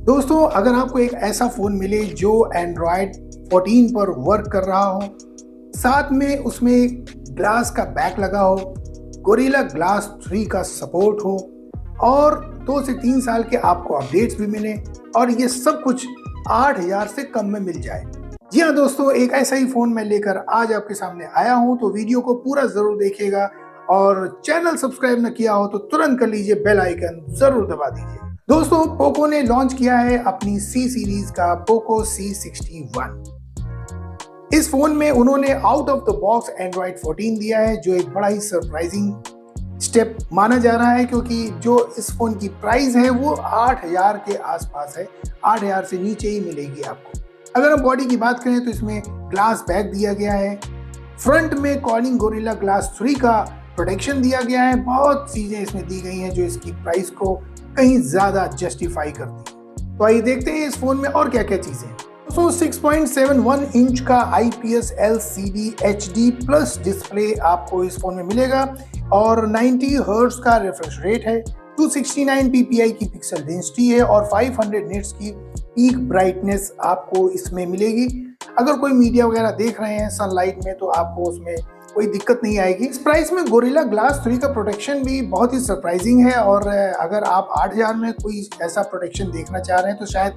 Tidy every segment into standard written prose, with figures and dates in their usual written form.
दोस्तों, अगर आपको एक ऐसा फ़ोन मिले जो एंड्रॉयड 14 पर वर्क कर रहा हो, साथ में उसमें ग्लास का बैक लगा हो, गोरिल्ला ग्लास 3 का सपोर्ट हो और 2 से 3 साल के आपको अपडेट्स भी मिले और ये सब कुछ 8000 से कम में मिल जाए। जी हाँ दोस्तों, एक ऐसा ही फ़ोन मैं लेकर आज आपके सामने आया हूँ, तो वीडियो को पूरा ज़रूर देखिएगा और चैनल सब्सक्राइब न किया हो तो तुरंत कर लीजिए, बेल आइकन ज़रूर दबा दीजिए। दोस्तों, पोको ने लॉन्च किया है अपनी सी सीरीज का पोको C61। इस फोन में उन्होंने out of the box Android 14 दिया है, जो एक बड़ा ही सरप्राइजिंग स्टेप माना जा रहा है, क्योंकि जो इस फोन की प्राइस है वो 8000 के आसपास है। 8000 से नीचे ही मिलेगी आपको। अगर हम बॉडी की बात करें तो इसमें ग्लास बैक दिया गया है, फ्रंट में कॉर्निंग गोरिल्ला ग्लास 3 का प्रोटेक्शन दिया गया है। बहुत चीजें इसमें दी गई हैं जो इसकी प्राइस को कहीं ज्यादा जस्टिफाई करती है। तो आइए देखते हैं इस फोन में और क्या क्या चीजें हैं। दोस्तों, 6.71 इंच का IPS LCD HD plus display आपको इस फोन में मिलेगा और 90 हर्ट्ज का रिफ्रेश रेट है। 269 ppi की पिक्सल डेंसिटी है और 500 निट्स की पीक ब्राइटनेस आपको इसमें मिलेगी। अगर कोई मीडिया वगैरह देख रहे हैं सनलाइट में तो आपको उसमें कोई दिक्कत नहीं आएगी। इस प्राइस में गोरिल्ला ग्लास 3 का प्रोटेक्शन भी बहुत ही सरप्राइजिंग है और अगर आप 8000 में कोई ऐसा प्रोटेक्शन देखना चाह रहे हैं तो शायद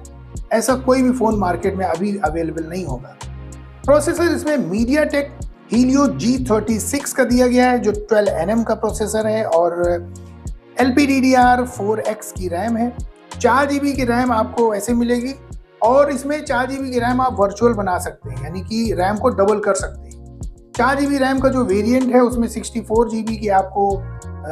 ऐसा कोई भी फोन मार्केट में अभी अवेलेबल नहीं होगा। प्रोसेसर इसमें MediaTek Helio G36 का दिया गया है, जो 12nm का प्रोसेसर है और LPDDR4X की रैम है। 4GB की रैम आपको ऐसे मिलेगी और इसमें 4GB की रैम आप वर्चुअल बना सकते हैं, यानी कि रैम को डबल कर सकते हैं। 4GB रैम का जो वेरिएंट है उसमें 64GB की आपको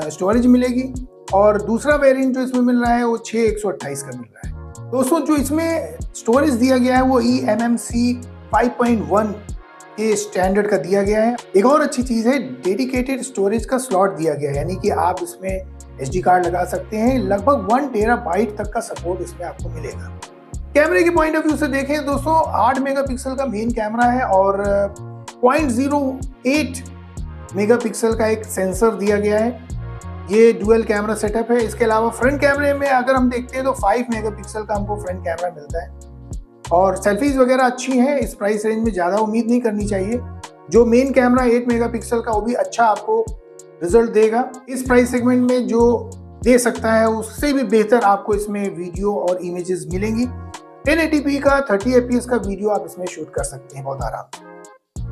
स्टोरेज मिलेगी और दूसरा वेरिएंट जो इसमें मिल रहा है वो 6128 का मिल रहा है। दोस्तों, जो इसमें स्टोरेज दिया गया है वो eMMC 5.1 के स्टैंडर्ड का दिया गया है। एक और अच्छी चीज़ है, डेडिकेटेड स्टोरेज का स्लॉट दिया गया है, यानी कि आप इसमें SD कार्ड लगा सकते हैं। लगभग 1 टेराबाइट तक का सपोर्ट इसमें आपको मिलेगा। कैमरे के पॉइंट ऑफ व्यू से देखें दोस्तों, 8 मेगापिक्सल का मेन कैमरा है और 0.08 मेगापिक्सल का एक सेंसर दिया गया है। ये डुअल कैमरा सेटअप है। इसके अलावा फ्रंट कैमरे में अगर हम देखते हैं तो 5 मेगापिक्सल का हमको फ्रंट कैमरा मिलता है और सेल्फीज वगैरह अच्छी हैं। इस प्राइस रेंज में ज़्यादा उम्मीद नहीं करनी चाहिए। जो मेन कैमरा 8 मेगापिक्सल का वो भी अच्छा आपको रिजल्ट देगा। इस प्राइस सेगमेंट में जो दे सकता है उससे भी बेहतर आपको इसमें वीडियो और इमेजेस मिलेंगी। 1080p का 30 fps का वीडियो आप इसमें शूट कर सकते हैं बहुत आराम से।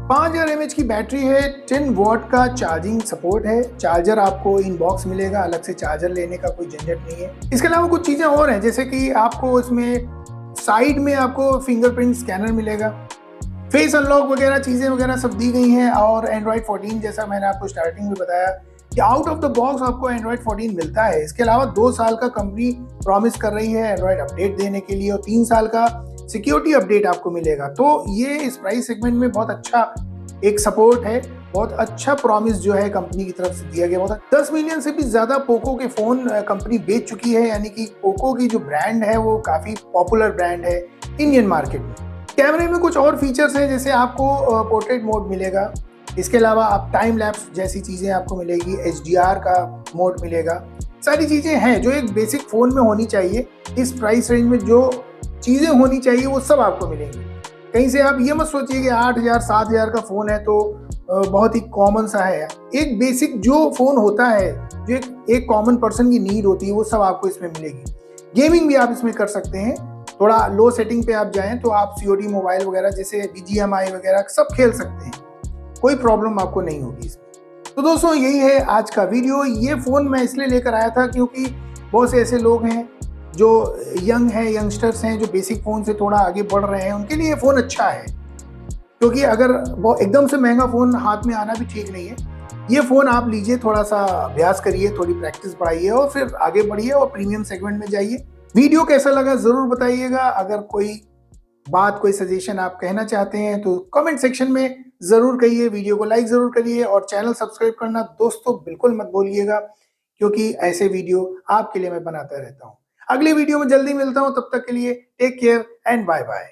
5000 mAh की बैटरी है, 10 वॉट का चार्जिंग सपोर्ट है। चार्जर आपको इनबॉक्स मिलेगा, अलग से चार्जर लेने का कोई झंझट नहीं है। इसके अलावा कुछ चीज़ें और हैं, जैसे कि आपको इसमें साइड में आपको फिंगरप्रिंट स्कैनर मिलेगा, फेस अनलॉक वगैरह चीज़ें वगैरह सब दी गई हैं और एंड्रॉयड 14 जैसा मैंने आपको स्टार्टिंग में बताया कि आउट ऑफ द बॉक्स आपको एंड्रॉयड 14 मिलता है। इसके अलावा 2 साल का कंपनी प्रॉमिस कर रही है एंड्रॉयड अपडेट देने के लिए और 3 साल का सिक्योरिटी अपडेट आपको मिलेगा। तो ये इस प्राइस सेगमेंट में बहुत अच्छा एक सपोर्ट है, बहुत अच्छा प्रॉमिस जो है कंपनी की तरफ से दिया गया। बहुत 10 मिलियन से भी ज़्यादा पोको के फ़ोन कंपनी बेच चुकी है, यानी कि पोको की जो ब्रांड है वो काफ़ी पॉपुलर ब्रांड है इंडियन मार्केट में। कैमरे में कुछ और फीचर्स हैं, जैसे आपको पोर्ट्रेट मोड मिलेगा। इसके अलावा आप टाइम लैप्स जैसी चीज़ें आपको मिलेगी, HDR का मोड मिलेगा। सारी चीज़ें हैं जो एक बेसिक फ़ोन में होनी चाहिए। इस प्राइस रेंज में जो चीज़ें होनी चाहिए वो सब आपको मिलेंगी। कहीं से आप ये मत सोचिए कि 8000 7000 का फ़ोन है तो बहुत ही कॉमन सा है। एक बेसिक जो फ़ोन होता है, जो एक कॉमन पर्सन की नीड होती है, वो सब आपको इसमें मिलेगी। गेमिंग भी आप इसमें कर सकते हैं। थोड़ा लो सेटिंग पे आप जाएं तो आप COD मोबाइल वगैरह जैसे BGMI वगैरह सब खेल सकते हैं, कोई प्रॉब्लम आपको नहीं होगी इसमें। तो दोस्तों, यही है आज का वीडियो। ये फ़ोन मैं इसलिए लेकर आया था क्योंकि बहुत से ऐसे लोग हैं जो यंग हैं, यंगस्टर्स हैं, जो बेसिक फ़ोन से थोड़ा आगे बढ़ रहे हैं, उनके लिए ये फ़ोन अच्छा है। क्योंकि अगर वो एकदम से महंगा फ़ोन हाथ में आना भी ठीक नहीं है। ये फ़ोन आप लीजिए, थोड़ा सा अभ्यास करिए, थोड़ी प्रैक्टिस बढ़ाइए और फिर आगे बढ़िए और प्रीमियम सेगमेंट में जाइए। वीडियो कैसा लगा ज़रूर बताइएगा। अगर कोई बात, कोई सजेशन आप कहना चाहते हैं तो कमेंट सेक्शन में ज़रूर कहिए। वीडियो को लाइक ज़रूर करिए और चैनल सब्सक्राइब करना दोस्तों बिल्कुल मत भूलिएगा, क्योंकि ऐसे वीडियो आपके लिए मैं बनाता रहता हूँ। अगली वीडियो में जल्दी मिलता हूँ, तब तक के लिए take care and bye bye.